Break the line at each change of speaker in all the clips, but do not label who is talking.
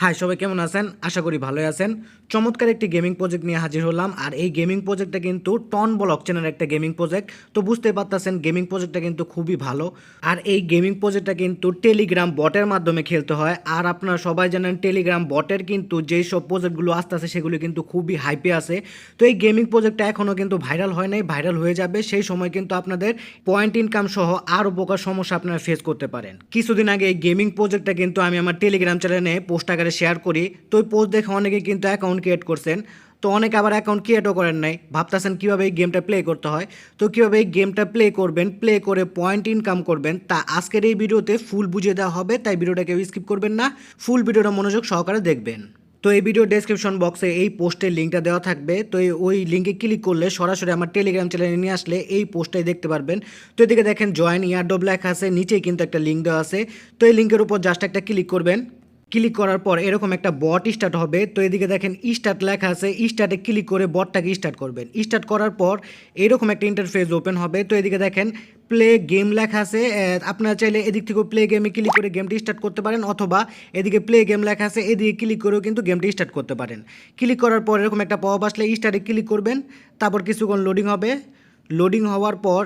High, সবাই কেমন আছেন? আশা করি ভালোই আছেন। চমৎকার একটি গেমিং প্রজেক্ট নিয়ে হাজির হলাম। আর এই গেমিং প্রজেক্টটা কিন্তু টন ব্লকচেনের একটা গেমিং প্রজেক্ট। তো বুঝতেই পারতেছেন গেমিং প্রজেক্টটা কিন্তু খুবই ভালো। আর এই গেমিং প্রজেক্টটা কিন্তু টেলিগ্রাম বটের মাধ্যমে খেলতে হয়। আর আপনারা সবাই জানেন টেলিগ্রাম বটের কিন্তু যেই সব প্রজেক্টগুলো আসতেছে সেগুলো কিন্তু খুবই হাইপে আছে। তো এই গেমিং প্রজেক্টটা এখনও কিন্তু ভাইরাল হয় নাই, ভাইরাল হয়ে যাবে। সেই সময় কিন্তু আপনাদের পয়েন্ট ইনকাম সহ আরও প্রকার সমস্যা আপনারা ফেস করতে পারেন। কিছুদিন আগে এই গেমিং প্রজেক্টটা কিন্তু আমি আমার টেলিগ্রাম চ্যানেলে পোস্ট আকারে শেয়ার করি। তো ওই পোস্ট দেখে অনেকে কিন্তু অ্যাকাউন্ট ক্রিয়েট করছেন। তো অনেকে আবার অ্যাকাউন্ট ক্রিয়েটও করেন নাই, ভাবতেছেন কীভাবে এই গেমটা প্লে করতে হয়। তো কীভাবে এই গেমটা প্লে করবেন, প্লে করে পয়েন্ট ইনকাম করবেন, তা আজকের এই ভিডিওতে ফুল বুঝিয়ে দেওয়া হবে। তাই ভিডিওটা কেউ স্কিপ করবেন না, ফুল ভিডিওটা মনোযোগ সহকারে দেখবেন। তো এই ভিডিও ডেসক্রিপশন বক্সে এই পোস্টের লিঙ্কটা দেওয়া থাকবে। তো ওই লিঙ্কে ক্লিক করলে সরাসরি আমার টেলিগ্রাম চ্যানেলে নিয়ে আসলে এই পোস্টটাই দেখতে পারবেন। তো এদিকে দেখেন জয়েন ইয়ারড্রপ লেখা আছে, নিচেই কিন্তু একটা লিঙ্ক দেওয়া আছে। তো এই লিঙ্কের উপর জাস্ট একটা ক্লিক করবেন। ক্লিক করার পর এরকম একটা বট স্টার্ট হবে। তো এদিকে দেখেন স্টার্ট লেখা আছে, স্টার্টে ক্লিক করে বটটাকে স্টার্ট করবেন। স্টার্ট করার পর এরকম একটা ইন্টারফেস ওপেন হবে। তো এদিকে দেখেন প্লে গেম লেখা আছে। আপনারা চাইলে এদিক থেকে প্লে গেমে ক্লিক করে গেমটি স্টার্ট করতে পারেন, অথবা এদিকে প্লে গেম লেখা আছে এদিকে ক্লিক করেও কিন্তু গেমটি স্টার্ট করতে পারেন। ক্লিক করার পর এরকম একটা পপ আসলে স্টার্টে ক্লিক করবেন। তারপর কিছুক্ষণ লোডিং হবে। লোডিং হওয়ার পর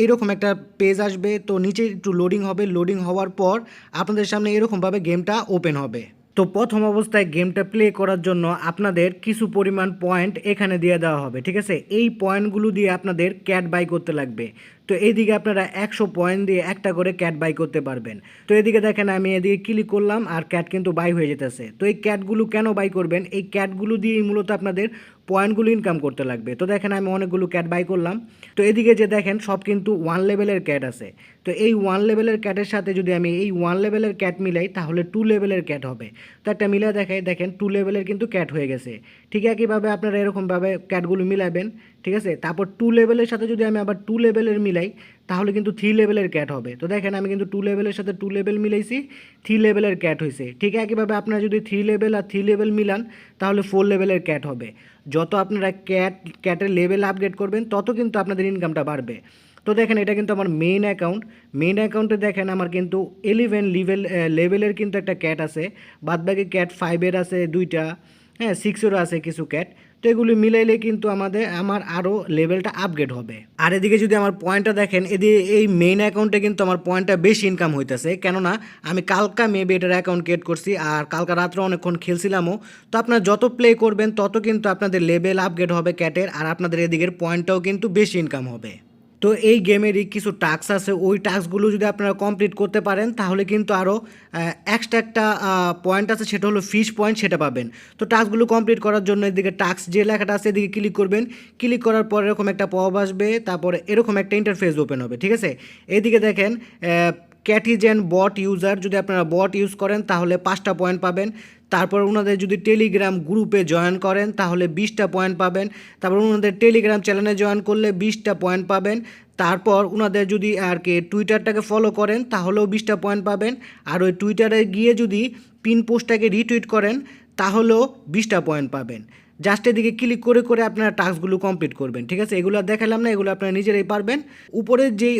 এইরকম একটা পেজ আসবে। তো নিচে একটু লোডিং হবে। লোডিং হওয়ার পর আপনাদের সামনে এরকমভাবে গেমটা ওপেন হবে। তো প্রথম অবস্থায় গেমটা প্লে করার জন্য আপনাদের কিছু পরিমাণ পয়েন্ট এখানে দিয়ে দেওয়া হবে, ঠিক আছে? এই পয়েন্টগুলো দিয়ে আপনাদের ক্যাট বাই করতে লাগবে। তো এইদিকে আপনারা 100 পয়েন্ট দিয়ে একটা করে ক্যাট বাই করতে পারবেন। তো এদিকে দেখেন আমি এদিকে ক্লিক করলাম আর ক্যাট কিন্তু বাই হয়ে যেতেছে। তো এই ক্যাটগুলো কেন বাই করবেন? এই ক্যাটগুলো দিয়েই মূলত আপনাদের পয়েন্টগুলো ইনকাম করতে লাগবে। তো দেখেন আমি অনেকগুলো ক্যাট বাই করলাম। তো এদিকে যে দেখেন সব কিন্তু 1 লেভেলের ক্যাট আছে। তো এই 1 লেভেলের ক্যাটের সাথে যদি আমি এই 1 লেভেলের ক্যাট মিলাই তাহলে 2 লেভেলের ক্যাট হবে। তো একটা মিলে দেখাই, দেখেন 2 লেভেলের কিন্তু ক্যাট হয়ে গেছে। ঠিক একইভাবে আপনারা এরকমভাবে ক্যাটগুলো মিলাবেন, ঠিক আছে? তারপর 2 লেভেলের সাথে যদি আমি আবার 2 লেভেলের মিলাই তাহলে কিন্তু 3 লেভেলের ক্যাট হবে। তো দেখেন আমি কিন্তু 2 লেভেলের সাথে 2 লেভেল মিলাইছি, 3 লেভেলের ক্যাট হয়েছে। ঠিক একইভাবে আপনারা যদি 3 লেভেল আর 3 লেভেল মিলান তাহলে 4 লেভেলের ক্যাট হবে। যত আপনারা ক্যাটের লেভেল আপগ্রেড করবেন তত কিন্তু আপনাদের ইনকামটা বাড়বে। তো দেখেন এটা কিন্তু আমার মেইন অ্যাকাউন্ট। মেইন অ্যাকাউন্টে দেখেন আমার কিন্তু 11 লেভেলের কিন্তু একটা ক্যাট আছে। বাদবাকি ক্যাট 5-এর আছে 2টা, হ্যাঁ 6-এরও আছে কিছু ক্যাট। তো এগুলি মিলাইলে কিন্তু আমার আরও লেভেলটা আপগ্রেড হবে। আর এদিকে যদি আমার পয়েন্টটা দেখেন, এদিকে এই মেইন অ্যাকাউন্টে কিন্তু আমার পয়েন্টটা বেশি ইনকাম হইতেছে, কেননা আমি কালকা মেবি এটার অ্যাকাউন্ট ক্রিয়েট করছি আর কালকা রাত্রে অনেকক্ষণ খেলছিলামও। তো আপনারা যত প্লে করবেন তত কিন্তু আপনাদের লেভেল আপগ্রেড হবে ক্যাটের, আর আপনাদের এদিকের পয়েন্টটাও কিন্তু বেশি ইনকাম হবে। তো এই গেমেরই কিছু টাস্ক আছে, ওই টাস্কগুলো যদি আপনারা কমপ্লিট করতে পারেন তাহলে কিন্তু আরও এক্সট্রা একটা পয়েন্ট আছে, সেটা হলো ফিশ পয়েন্ট, সেটা পাবেন। তো টাস্কগুলো কমপ্লিট করার জন্য এদিকে টাস্ক যে লেখাটা আছে এদিকে ক্লিক করবেন। ক্লিক করার পর এরকম একটা পপ আসবে, তারপরে এরকম একটা ইন্টারফেস ওপেন হবে, ঠিক আছে? এইদিকে দেখেন ক্যাটিজেন বট ইউজার, যদি আপনারা বট ইউজ করেন তাহলে 5টা পয়েন্ট পাবেন। তারপর ওনাদের যদি টেলিগ্রাম গ্রুপে জয়েন করেন তাহলে 20টা পয়েন্ট পাবেন। তারপর ওনাদের টেলিগ্রাম চ্যানেলে জয়েন করলে 20টা পয়েন্ট পাবেন। তারপর ওনাদের যদি আর কি টুইটারটাকে ফলো করেন তাহলেও 20টা পয়েন্ট পাবেন। আর ওই টুইটারে গিয়ে যদি পিন পোস্টটাকে রিটুইট করেন তাহলেও 20টা পয়েন্ট পাবেন। জাস্ট এদিকে ক্লিক করে করে আপনারা টাস্কগুলো কমপ্লিট করবেন, ঠিক আছে? এগুলো দেখালাম না, এগুলো আপনারা নিজেরাই পারবেন। উপরে যেই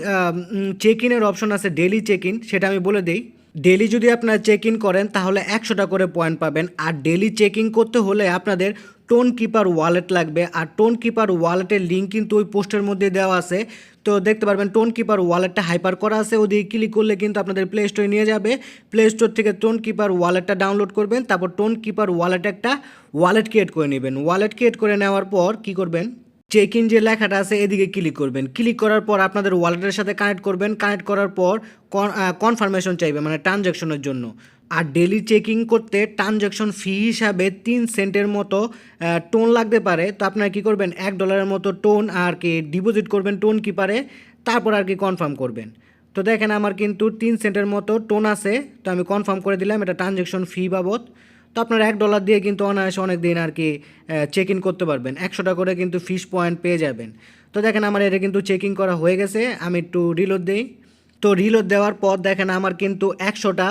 চেক ইনের অপশন আছে, ডেলি চেক ইন, সেটা আমি বলে দিই। ডেলি যদি আপনারা চেক ইন করেন তাহলে 100টা করে পয়েন্ট পাবেন। আর ডেলি চেকিং করতে হলে আপনাদের টোন কিপার ওয়ালেট লাগবে। আর টোন কিপার ওয়ালেটের লিঙ্ক কিন্তু ওই পোস্টের মধ্যে দেওয়া আছে। তো দেখতে পারবেন টোন কিপার ওয়ালেটটা হাইপার করা আছে, ওদিকে ক্লিক করলে কিন্তু আপনাদের প্লে স্টোরে নিয়ে যাবে। প্লে স্টোর থেকে টোন কিপার ওয়ালেটটা ডাউনলোড করবেন, তারপর টোন কিপার ওয়ালেট একটা ওয়ালেট ক্রিয়েট করে নেবেন। ওয়ালেট ক্রিয়েট করে নেওয়ার পর কী করবেন, চেক ইন যে লেখাটা আছে এদিকে ক্লিক করবেন। ক্লিক করার পর আপনাদের ওয়ালেটের সাথে কানেক্ট করবেন। কানেক্ট করার পর কনফার্মেশন চাইবে, মানে ট্রানজ্যাকশনের জন্য। আর ডেলি চেকিং করতে ট্রানজ্যাকশন ফি হিসাবে 3 সেন্টের মতো টোন লাগতে পারে। তো আপনারা কী করবেন, $1 মতো টোন আর কি ডিপোজিট করবেন টোন কিপারে, তারপর আর কি কনফার্ম করবেন। তো দেখেন আমার কিন্তু 3 সেন্টের মতো টোন আছে। তো আমি কনফার্ম করে দিলাম, এটা ট্রানজ্যাকশন ফি বাবদ। তো আপনারা $1 দিয়ে কিন্তু অনায়াসে অনেক দিন আর কি চেক ইন করতে পারবেন। 100টা করে কিন্তু ফিশ পয়েন্ট পেয়ে যাবেন। তো দেখেন আমার এটা কিন্তু চেকিং করা হয়ে গেছে। আমি একটু রিলোড দিই। তো রিলোড দেওয়ার পর দেখেন আমার কিন্তু 100টা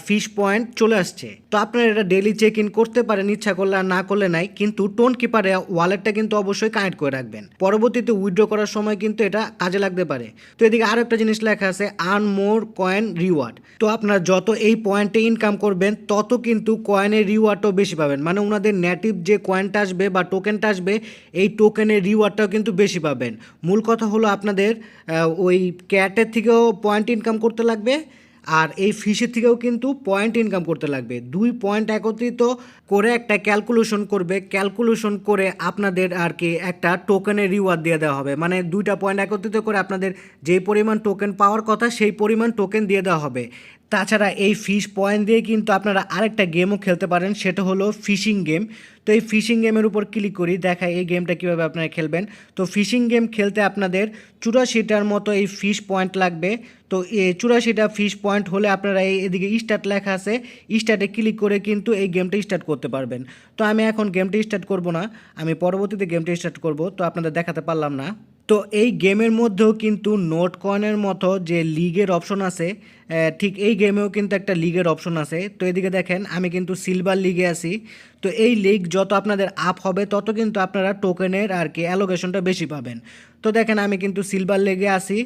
ফিশ পয়েন্ট চলে আসছে। তো আপনারা এটা ডেইলি চেক ইন করতে পারেন ইচ্ছা করলে, আর না করলে নাই, কিন্তু টোন কিপারে ওয়ালেটটা কিন্তু অবশ্যই কানেক্ট করে রাখবেন, পরবর্তীতে উইথড্র করার সময় কিন্তু এটা কাজে লাগতে পারে। তো এদিকে আরও একটা জিনিস লেখা আছে, আর্ন মোর কয়েন রিওয়ার্ড। তো আপনারা যত এই পয়েন্টে ইনকাম করবেন তত কিন্তু কয়েনের রিওয়ার্ডটাও বেশি পাবেন, মানে ওনাদের নেটিভ যে কয়েনটা আসবে বা টোকেনটা আসবে এই টোকেনের রিওয়ার্ডটাও কিন্তু বেশি পাবেন। মূল কথা হলো আপনাদের ওই ক্যাটের থেকেও পয়েন্ট ইনকাম করতে লাগবে, আর এই ফিশের থেকেও কিন্তু পয়েন্ট ইনকাম করতে লাগবে। দুই পয়েন্ট একত্রিত করে একটা ক্যালকুলেশন করবে, ক্যালকুলেশন করে আপনাদের আর কি একটা টোকেনের রিওয়ার্ড দিয়ে দেওয়া হবে, মানে দুইটা পয়েন্ট একত্রিত করে আপনাদের যেই পরিমাণ টোকেন পাওয়ার কথা সেই পরিমাণ টোকেন দিয়ে দেওয়া হবে। তাছাড়া এই ফিশ পয়েন্ট দিয়ে কিন্তু আপনারা আরেকটা গেমও খেলতে পারেন, সেটা হলো ফিশিং গেম। তো এই ফিশিং গেমের উপর ক্লিক করি, দেখায় এই গেমটা কীভাবে আপনারা খেলবেন। তো ফিশিং গেম খেলতে আপনাদের 84টার মতো এই ফিশ পয়েন্ট লাগবে। তো এই 84টা ফিশ পয়েন্ট হলে আপনারা এদিকে স্টার্ট লেখা আছে, স্টার্টে ক্লিক করে কিন্তু এই গেমটা স্টার্ট করতে পারবেন। তো আমি এখন গেমটা স্টার্ট করব না, আমি পরবর্তীতে গেমটা স্টার্ট করব, তো আপনাদের দেখাতে পারলাম না। তো এই গেমের মধ্যেও কিন্তু নোট কয়েনের মতো যে লিগের অপশন আছে, ঠিক এই গেমেও কিন্তু একটা লিগের অপশন আছে। তো এদিকে দেখেন আমি কিন্তু সিলভার লিগে আছি। তো এই লিগ যত আপনাদের আপ হবে তত কিন্তু আপনারা টোকেনের আর কি অ্যালোকেশনটা বেশি পাবেন। তো দেখেন আমি কিন্তু সিলভার লিগে আছি,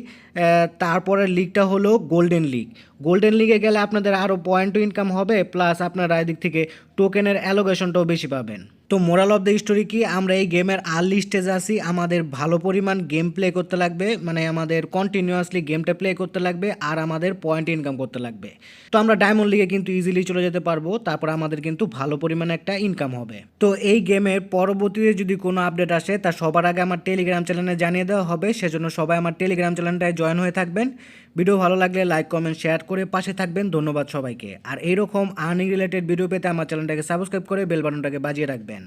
তারপরের লিগটা হলো গোল্ডেন লিগ। গোল্ডেন লিগে গেলে আপনাদের আরও পয়েন্টও ইনকাম হবে, প্লাস আপনারা এদিক থেকে টোকেনের অ্যালোকেশনটাও বেশি পাবেন। তো মোরাল অফ দ্য স্টোরি কি, আমরা এই গেমের আর্লি স্টেজে আছি, আমাদের ভালো পরিমাণ গেম প্লে করতে লাগবে, মানে আমাদের কন্টিনিউয়াসলি গেমটা প্লে করতে লাগবে, আর আমাদের পয়েন্ট ইনকাম করতে লাগবে। তো আমরা ডায়মন্ড লিগে কিন্তু ইজিলি চলে যেতে পারবো, তারপর আমাদের কিন্তু ভালো পরিমাণে একটা ইনকাম হবে। তো এই গেমের পরবর্তীতে যদি কোনো আপডেট আসে তা সবার আগে আমার টেলিগ্রাম চ্যানেলে জানিয়ে দেওয়া হবে, সেজন্য সবাই আমার টেলিগ্রাম চ্যানেলটায় জয়েন হয়ে থাকবেন। ভিডিও ভালো লাগলে লাইক কমেন্ট শেয়ার করে পাশে থাকবেন, ধন্যবাদ সবাইকে। আর এইরকম আর্নিং রিলেটেড ভিডিও পেতে আমার চ্যানেলটাকে সাবস্ক্রাইব করে বেল বাটনটাকে বাজিয়ে রাখবেন।